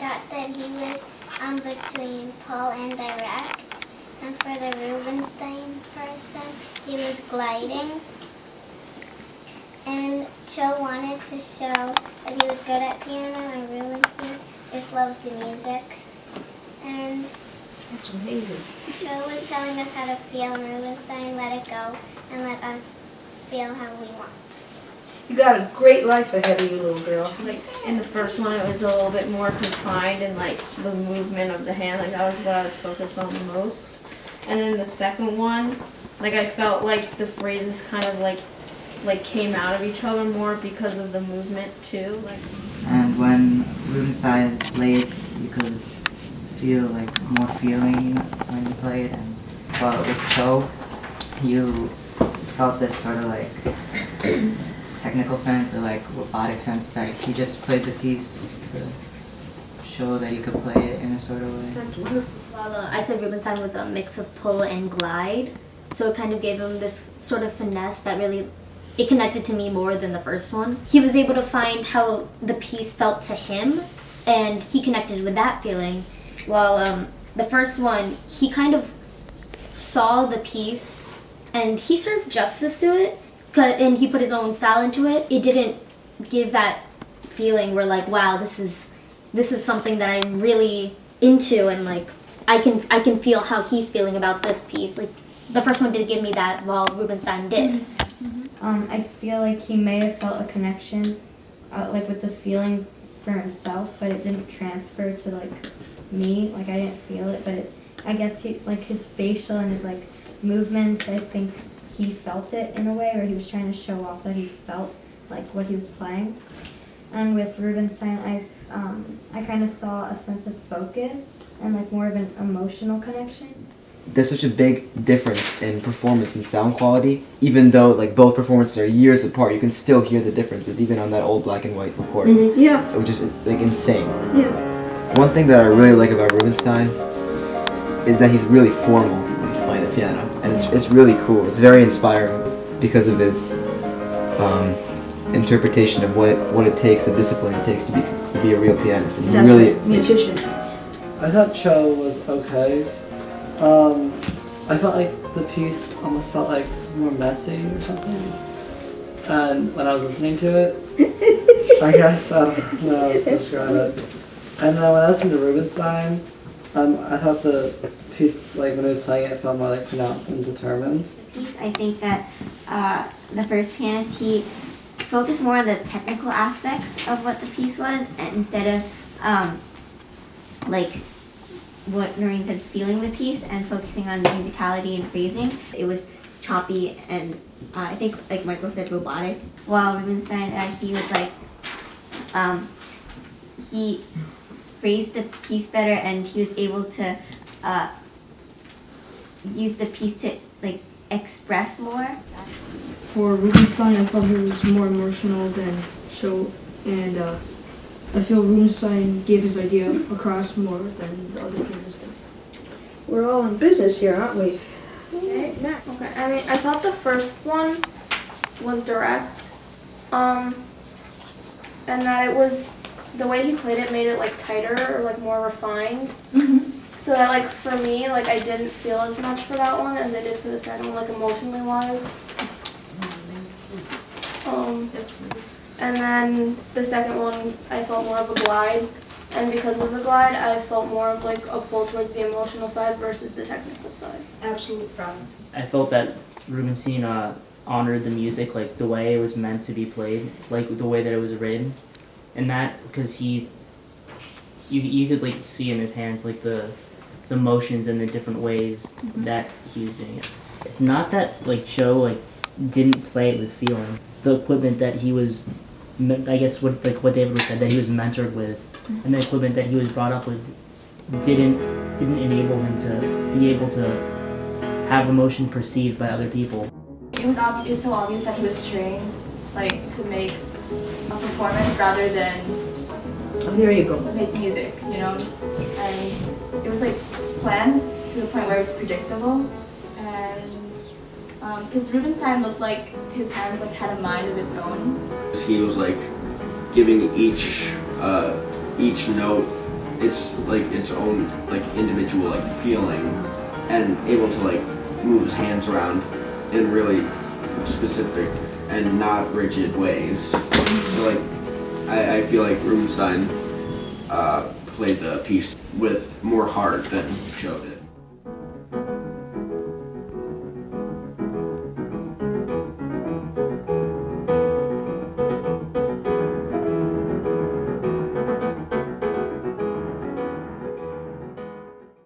thought that he was between Paul and Dirac. And for the Rubinstein person, he was gliding. And Cho wanted to show that he was good at piano, and Rubinstein just loved the music. And that's amazing. Cho was telling us how to feel, and Rubinstein let it go and let us feel how we want. You got a great life ahead of you, little girl. Like in the first one, it was a little bit more confined in like the movement of the hand. Like that was what I was focused on the most. And then the second one, like I felt like the phrases kind of like came out of each other more because of the movement too. Like. And when Rubinstein played, you could feel like more feeling when you played, but with Cho, you felt this sort of like technical sense or like robotic sense that he just played the piece to show that he could play it in a sort of way. Well, I said Rubinstein was a mix of pull and glide, so it kind of gave him this sort of finesse that really, it connected to me more than the first one. He was able to find how the piece felt to him, and he connected with that feeling. While the first one, he kind of saw the piece, and he served justice to it, and he put his own style into it. It didn't give that feeling where like, wow, this is something that I'm really into, and like I can feel how he's feeling about this piece. Like the first one did give me that, while Rubinstein did. I feel like he may have felt a connection, like with the feeling for himself, but it didn't transfer to like me. Like I didn't feel it, but I guess he, like his facial and his like movements, I think he felt it in a way, or he was trying to show off that he felt like what he was playing. And with Rubinstein, I kind of saw a sense of focus and like more of an emotional connection. There's such a big difference in performance and sound quality. Even though like both performances are years apart, you can still hear the differences even on that old black and white recording. Mm-hmm. Yeah. Which is like insane. Yeah. One thing that I really like about Rubinstein is that he's really formal when he's playing the piano, and it's really cool. It's very inspiring because of his interpretation of what it takes, the discipline it takes to be a real pianist. And that's really musician. I thought Cho was okay. I felt like the piece almost felt like more messy or something. And when I was listening to it, I guess I don't know how to describe it. And then when I listened to Rubinstein, I thought the piece, like when he was playing it, felt more like pronounced and determined. Piece, I think that the first pianist, he focused more on the technical aspects of what the piece was, and instead of like what Noreen said, feeling the piece and focusing on musicality and phrasing. It was choppy and I think, like Michael said, robotic. While Rubinstein, he was like, he phrased the piece better, and he was able to use the piece to like express more. For Rubinstein, I thought he was more emotional than Cho, and I feel Rubinstein gave his idea across more than the other pianists did. We're all in business here, aren't we? Okay. I mean, I thought the first one was direct, and that it was, the way he played it made it like tighter or like more refined. Mm-hmm. So that like for me, like I didn't feel as much for that one as I did for the second one, like emotionally wise. And then the second one, I felt more of a glide, and because of the glide, I felt more of like a pull towards the emotional side versus the technical side. Absolute problem. I felt that Rubinstein honored the music, like the way it was meant to be played, like the way that it was written, and that because you could like see in his hands like the motions and the different ways that he was doing it. It's not that like Cho like didn't play it with feeling. The equipment that he was, I guess what David was said, that he was mentored with, and the equipment that he was brought up with didn't enable him to be able to have emotion perceived by other people. It was so obvious that he was trained like to make a performance rather than There you go. make music, you know, and it was like planned to the point where it was predictable, and because Rubinstein looked like his hands like had a mind of its own. He was like giving each note it's like its own like individual like feeling, and able to like move his hands around in really specific and not rigid ways. So like I feel like Rubinstein played the piece with more heart than Cho did.